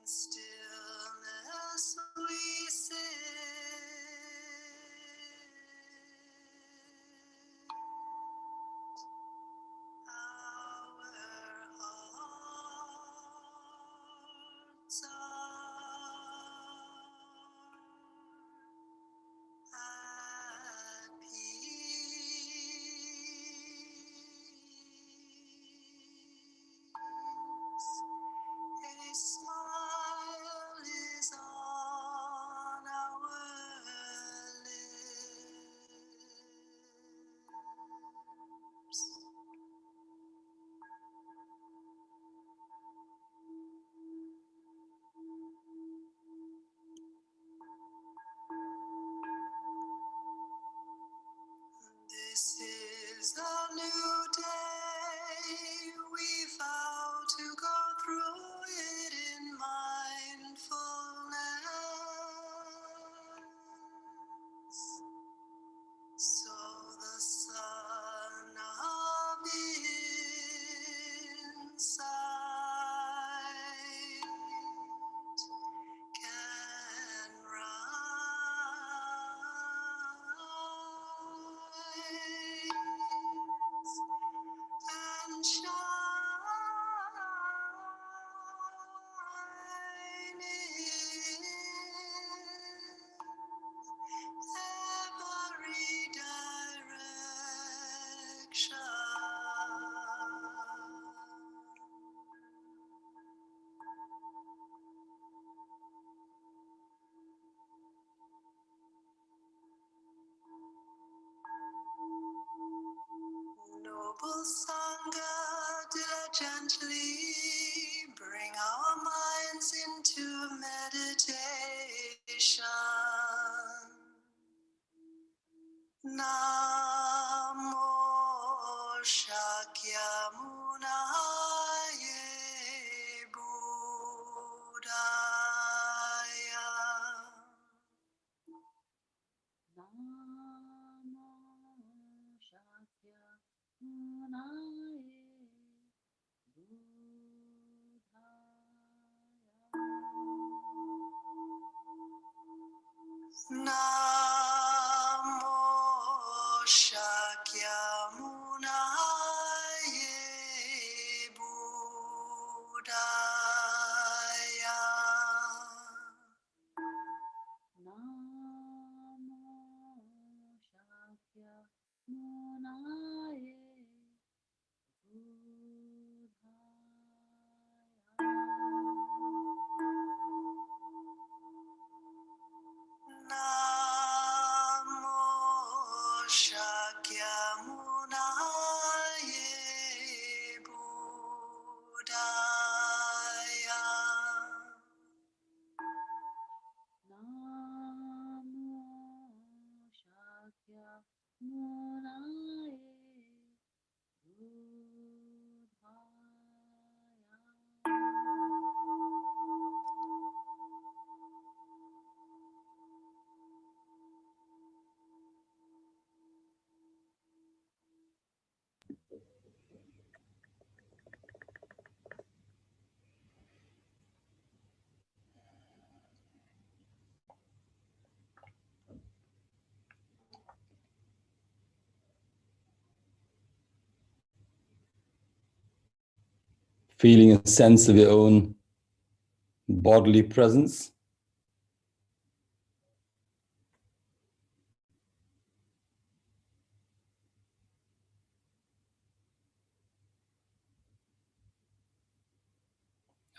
Stillness we sit, our hearts are at peace. A smile is on our lips. This is a new day. We vow to go through it in mindfulness. So the sun of insight can rise and shine in every direction. Noble Sangha, diligently bring our minds into meditation. Namo Shakyamunaye Buddhaya. Namo Shakyamunaye Buddhaya. Namo Shakyamunaye Buddhaya. Feeling a sense of your own bodily presence.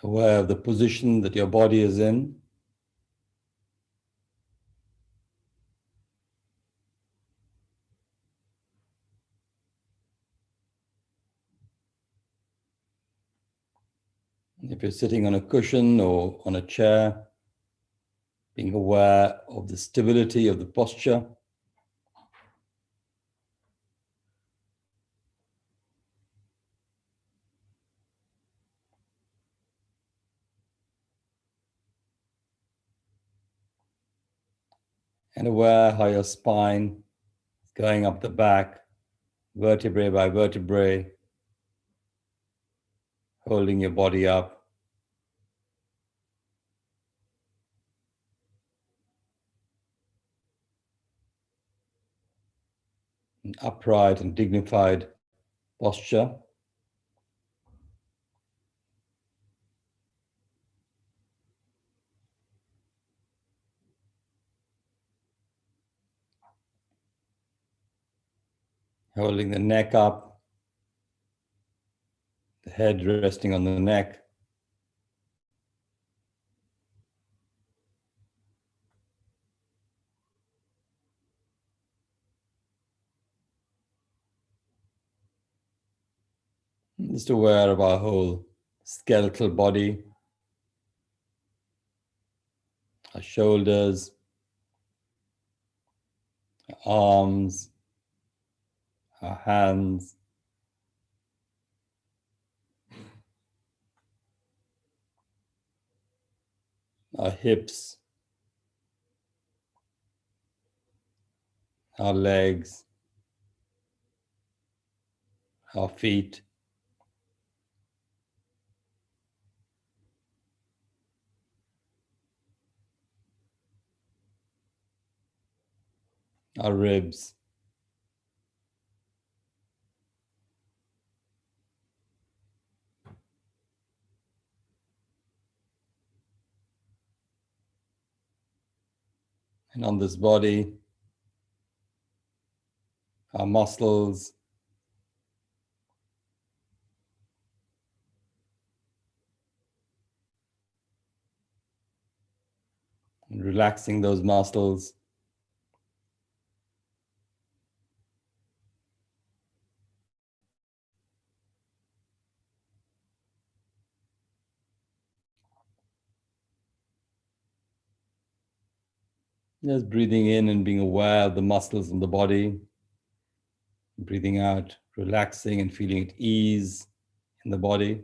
Aware of the position that your body is in. If you're sitting on a cushion or on a chair, being aware of the stability of the posture. And aware how your spine is going up the back, vertebrae by vertebrae, holding your body up. An upright and dignified posture. Holding the neck up, the head resting on the neck. Just aware of our whole skeletal body, our shoulders, our arms, our hands, our hips, our legs, our feet. Our ribs. And on this body, our muscles, and relaxing those muscles. Just breathing in and being aware of the muscles in the body. Breathing out, relaxing and feeling at ease in the body.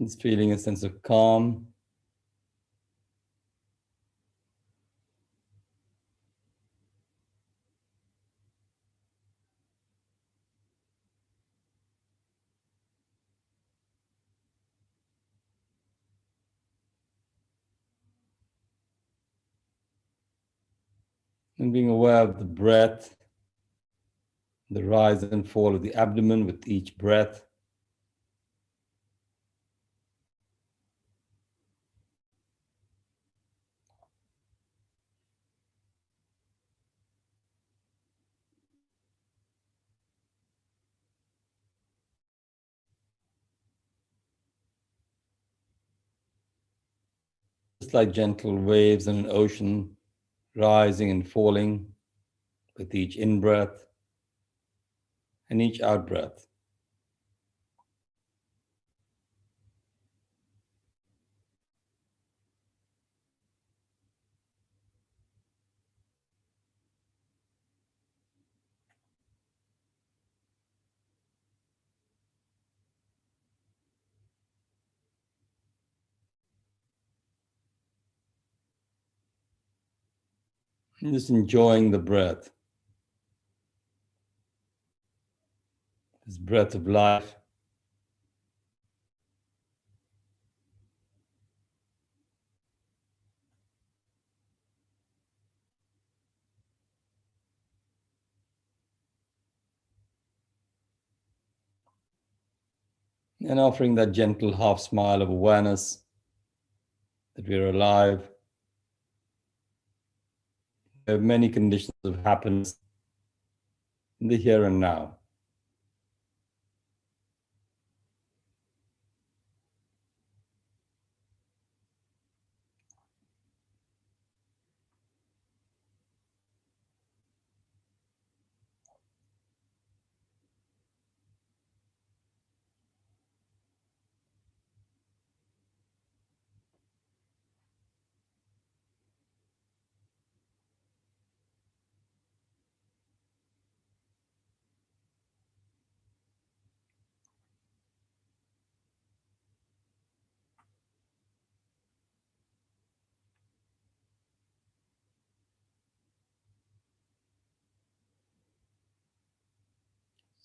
Just feeling a sense of calm. And being aware of the breath, the rise and fall of the abdomen with each breath. Just like gentle waves in an ocean, rising and falling with each in-breath and each out-breath. Just enjoying the breath, this breath of life. And offering that gentle half smile of awareness that we are alive. There are many conditions of happiness in the here and now.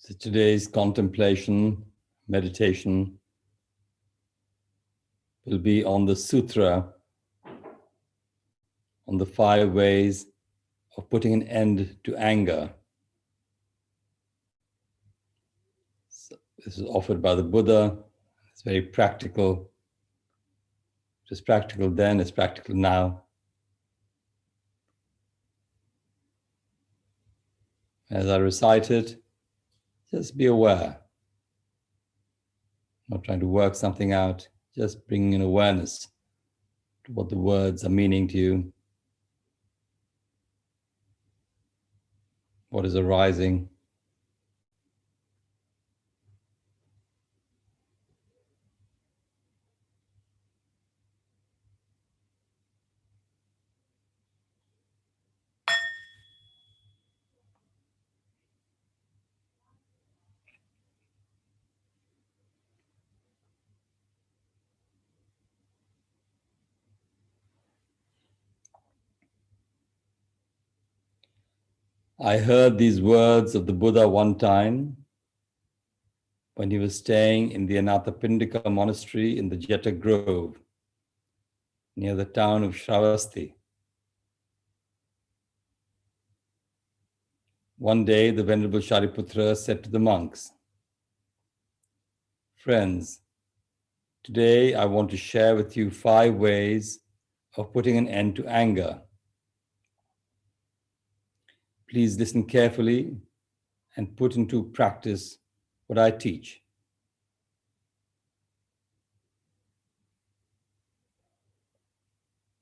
So today's contemplation, meditation will be on the sutra, on the 5 ways of putting an end to anger. So this is offered by the Buddha. It's very practical. It was practical then, it's practical now. As I recite it, just be aware. Not trying to work something out, just bringing in awareness to what the words are meaning to you, what is arising. I heard these words of the Buddha one time when he was staying in the Anathapindika monastery in the Jeta Grove, near the town of Shravasti. One day, the Venerable Shariputra said to the monks, "Friends, today I want to share with you 5 ways of putting an end to anger. Please listen carefully and put into practice what I teach."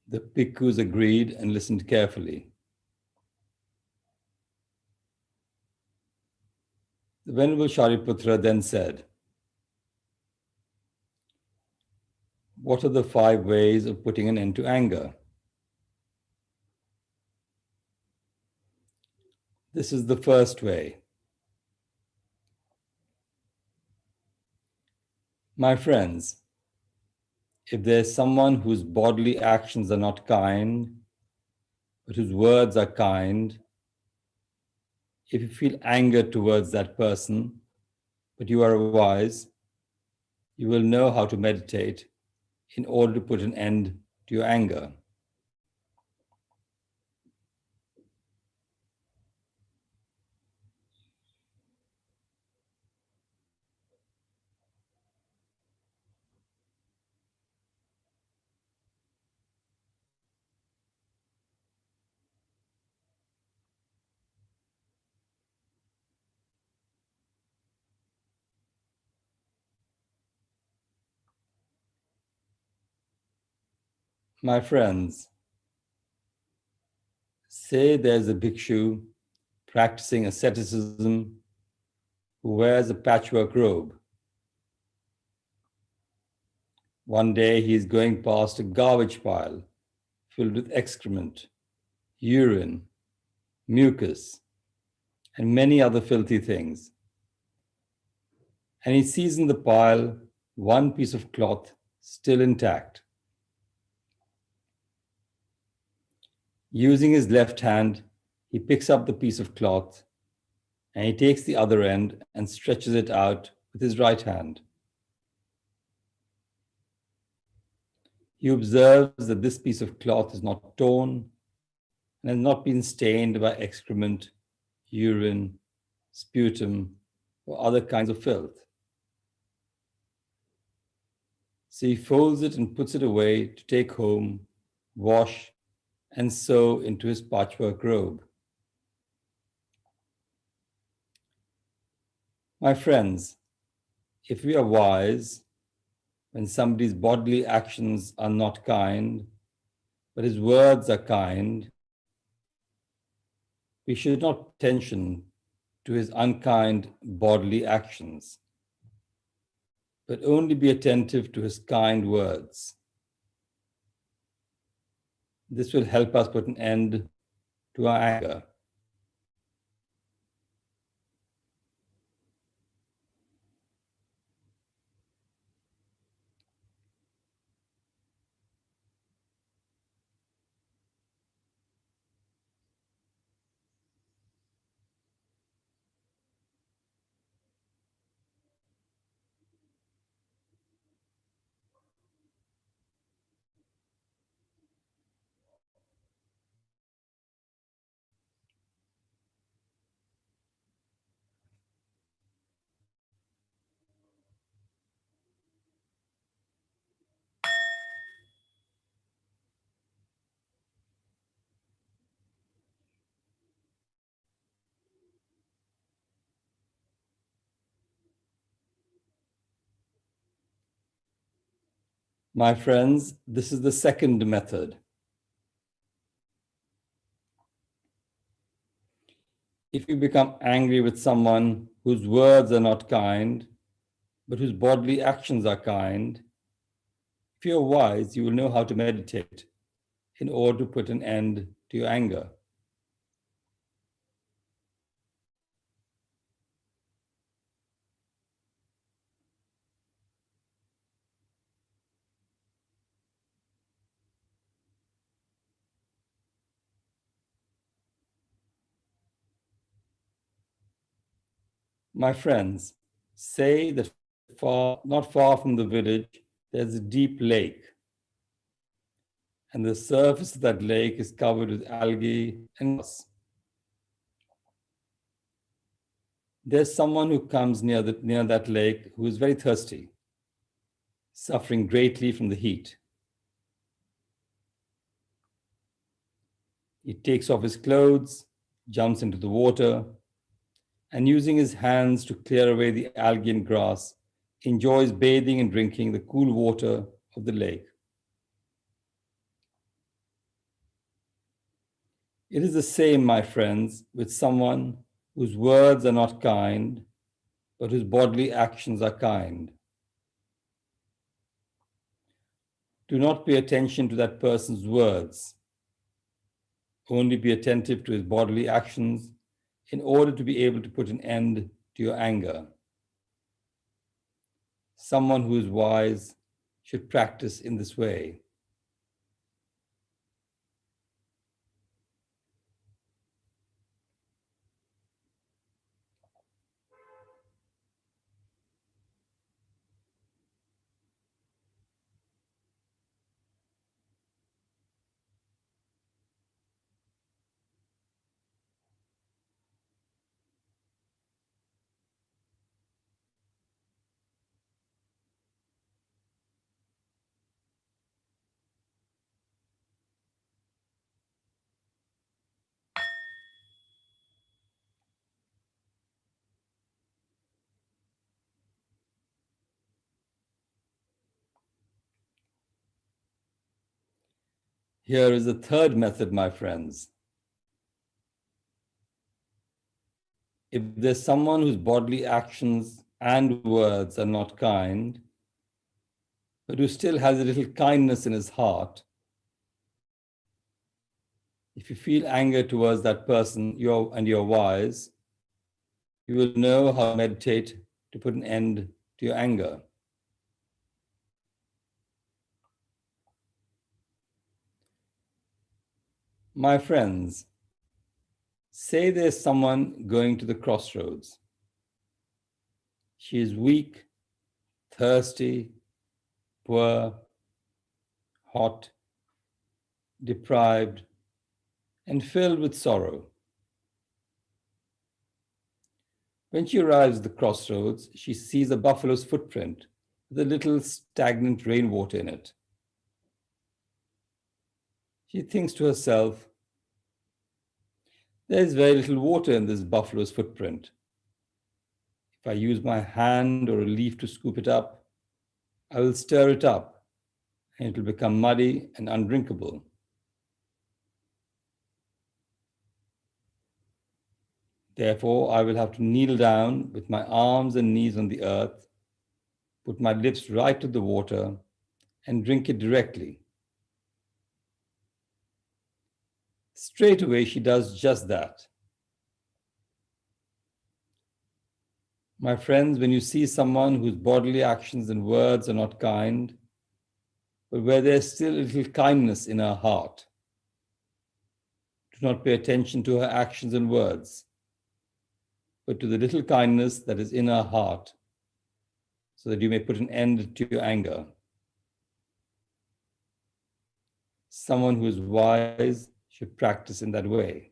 The bhikkhus agreed and listened carefully. The Venerable Shariputra then said, "What are the 5 ways of putting an end to anger?" This is the first way. My friends, if there's someone whose bodily actions are not kind, but whose words are kind, if you feel anger towards that person, but you are wise, you will know how to meditate in order to put an end to your anger. My friends, say there's a bhikshu practicing asceticism who wears a patchwork robe. One day he is going past a garbage pile filled with excrement, urine, mucus, and many other filthy things. And he sees in the pile one piece of cloth still intact. Using his left hand, he picks up the piece of cloth and he takes the other end and stretches it out with his right hand. He observes that this piece of cloth is not torn and has not been stained by excrement, urine, sputum, or other kinds of filth. So he folds it and puts it away to take home, wash, and sew into his patchwork robe. My friends, if we are wise, when somebody's bodily actions are not kind, but his words are kind, we should not pay attention to his unkind bodily actions, but only be attentive to his kind words. This will help us put an end to our anger. My friends, this is the second method. If you become angry with someone whose words are not kind, but whose bodily actions are kind, if you're wise, you will know how to meditate in order to put an end to your anger. My friends, say that not far from the village, there's a deep lake. And the surface of that lake is covered with algae and grass. There's someone who comes near that lake who is very thirsty, suffering greatly from the heat. He takes off his clothes, jumps into the water, and using his hands to clear away the algae and grass, enjoys bathing and drinking the cool water of the lake. It is the same, my friends, with someone whose words are not kind, but whose bodily actions are kind. Do not pay attention to that person's words. Only be attentive to his bodily actions in order to be able to put an end to your anger. Someone who is wise should practice in this way. Here is the third method, my friends. If there's someone whose bodily actions and words are not kind, but who still has a little kindness in his heart, if you feel anger towards that person you're wise, you will know how to meditate to put an end to your anger. My friends, say there's someone going to the crossroads. She is weak, thirsty, poor, hot, deprived, and filled with sorrow. When she arrives at the crossroads, she sees a buffalo's footprint with a little stagnant rainwater in it. She thinks to herself, there is very little water in this buffalo's footprint. If I use my hand or a leaf to scoop it up, I will stir it up and it will become muddy and undrinkable. Therefore, I will have to kneel down with my arms and knees on the earth, put my lips right to the water, and drink it directly. Straight away, she does just that. My friends, when you see someone whose bodily actions and words are not kind, but where there's still a little kindness in her heart, do not pay attention to her actions and words, but to the little kindness that is in her heart, so that you may put an end to your anger. Someone who is wise should practice in that way.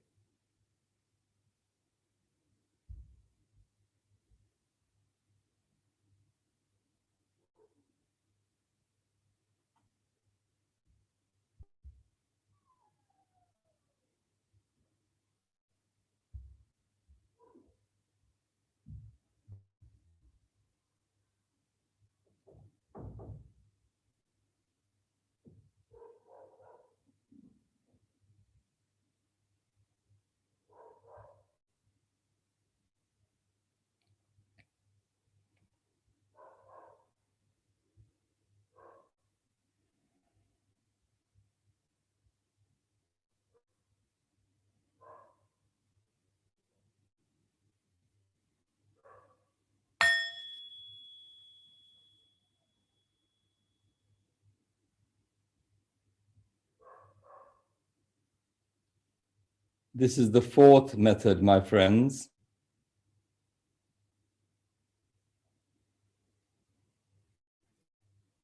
This is the fourth method, my friends.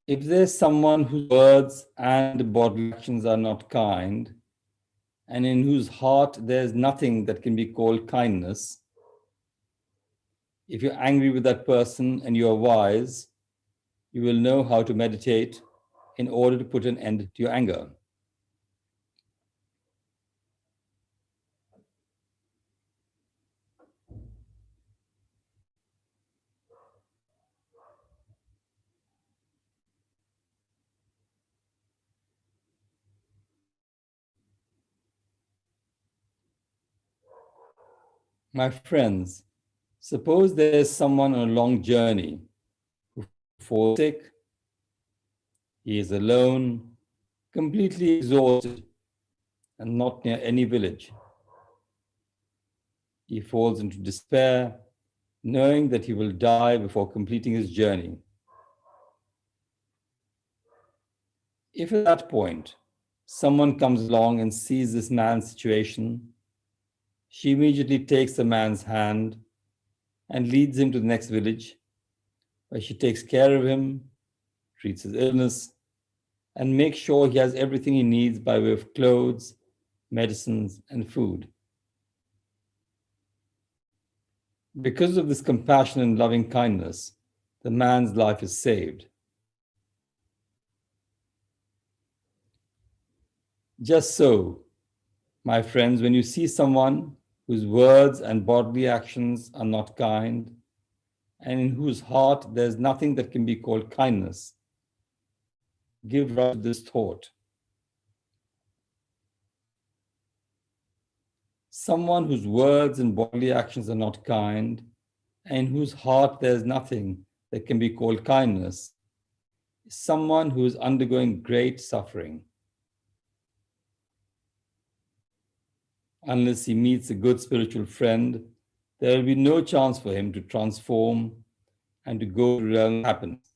If there's someone whose words and bodily actions are not kind, and in whose heart there's nothing that can be called kindness, if you're angry with that person and you are wise, you will know how to meditate in order to put an end to your anger. My friends, suppose there's someone on a long journey who falls sick. He is alone, completely exhausted, and not near any village. He falls into despair, knowing that he will die before completing his journey. If at that point someone comes along and sees this man's situation, she immediately takes the man's hand and leads him to the next village, where she takes care of him, treats his illness, and makes sure he has everything he needs by way of clothes, medicines, and food. Because of this compassion and loving kindness, the man's life is saved. Just so, my friends, when you see someone whose words and bodily actions are not kind, and in whose heart there's nothing that can be called kindness, give rise to this thought. Someone whose words and bodily actions are not kind, and in whose heart there's nothing that can be called kindness, is someone who is undergoing great suffering. Unless he meets a good spiritual friend, there will be no chance for him to transform and to go to realm of happiness.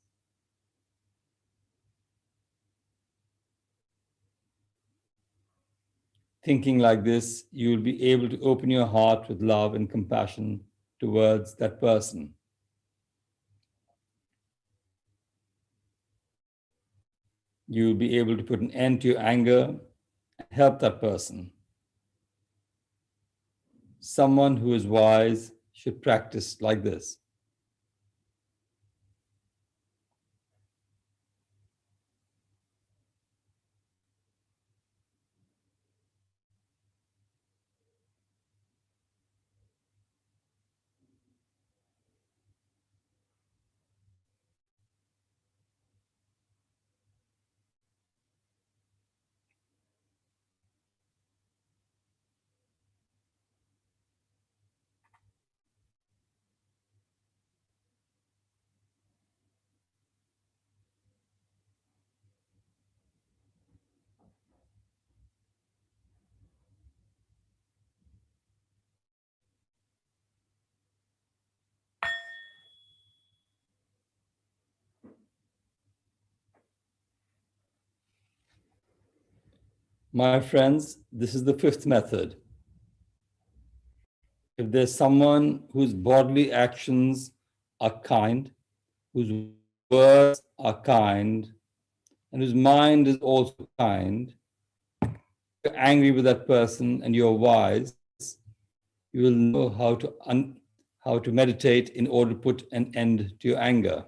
thinking like this, you will be able to open your heart with love and compassion towards that person. You will be able to put an end to your anger and help that person. Someone who is wise should practice like this. My friends, this is the fifth method. If there's someone whose bodily actions are kind, whose words are kind, and whose mind is also kind, you're angry with that person and you're wise, you will know how to meditate in order to put an end to your anger.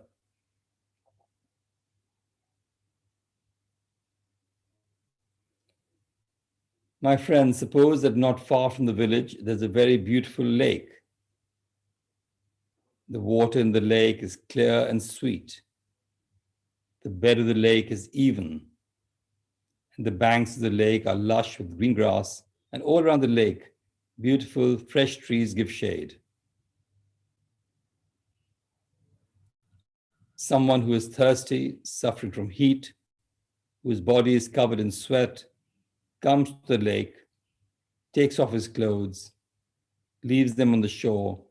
My friends, suppose that not far from the village, there's a very beautiful lake. The water in the lake is clear and sweet. The bed of the lake is even, and the banks of the lake are lush with green grass, and all around the lake, beautiful, fresh trees give shade. Someone who is thirsty, suffering from heat, whose body is covered in sweat, comes to the lake, takes off his clothes, leaves them on the shore,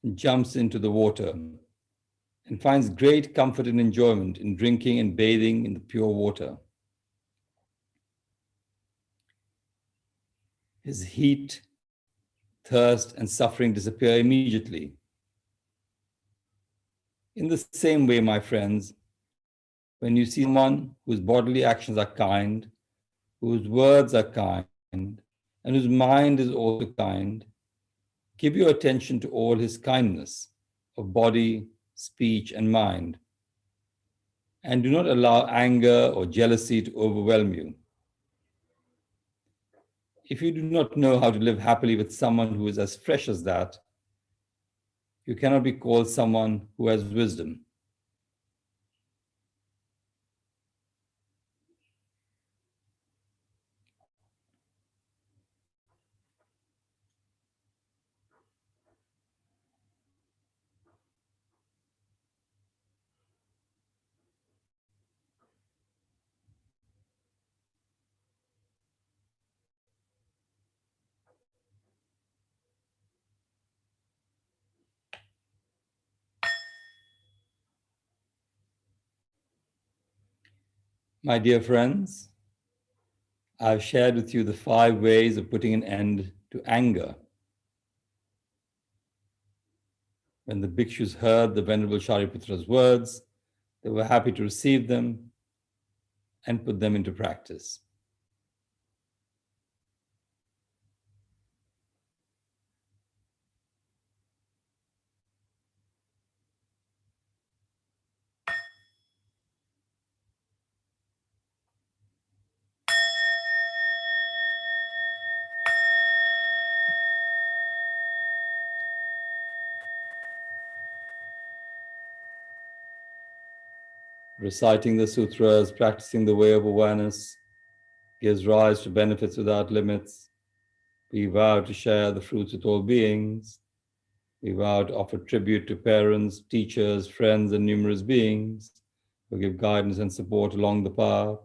and jumps into the water, and finds great comfort and enjoyment in drinking and bathing in the pure water. His heat, thirst, and suffering disappear immediately. In the same way, my friends, when you see someone whose bodily actions are kind, whose words are kind, and whose mind is also kind, give your attention to all his kindness of body, speech, and mind, and do not allow anger or jealousy to overwhelm you. If you do not know how to live happily with someone who is as fresh as that, you cannot be called someone who has wisdom. My dear friends, I've shared with you the 5 ways of putting an end to anger. When the bhikshus heard the Venerable Shariputra's words, they were happy to receive them and put them into practice. Reciting the sutras, practicing the way of awareness, gives rise to benefits without limits. We vow to share the fruits with all beings. We vow to offer tribute to parents, teachers, friends, and numerous beings who give guidance and support along the path.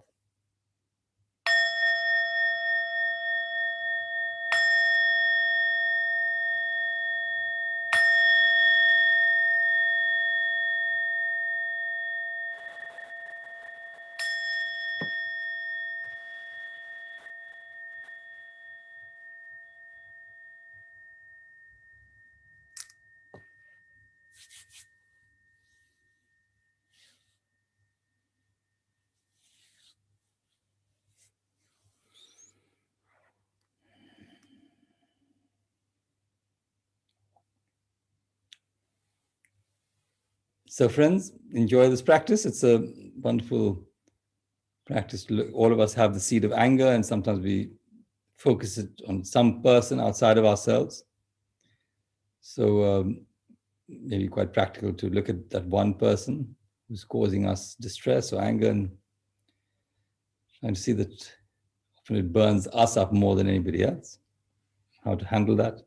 So friends, enjoy this practice. It's a wonderful practice. All of us have the seed of anger, and sometimes we focus it on some person outside of ourselves. So maybe quite practical to look at that one person who's causing us distress or anger, and trying to see that often it burns us up more than anybody else. How to handle that.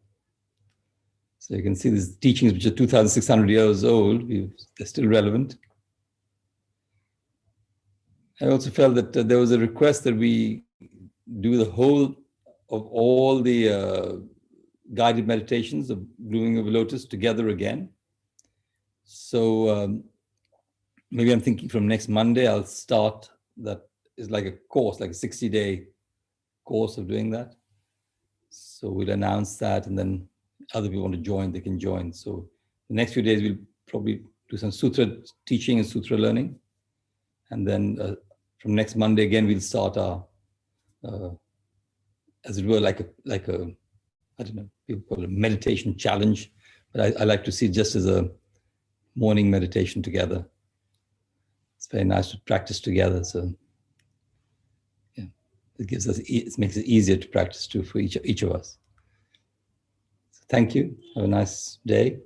So you can see these teachings, which are 2,600 years old, they're still relevant. I also felt that there was a request that we do the whole of all the guided meditations of blooming of a lotus together again. So maybe I'm thinking from next Monday, I'll start that is like a course, like a 60-day course of doing that. So we'll announce that, and then other people want to join, they can join. So the next few days, we'll probably do some sutra teaching and sutra learning. And then from next Monday, again, we'll start our, as it were, like a, I don't know, people call it a meditation challenge, but I like to see it just as a morning meditation together. It's very nice to practice together. So yeah, it makes it easier to practice too for each of us. So thank you. Have a nice day.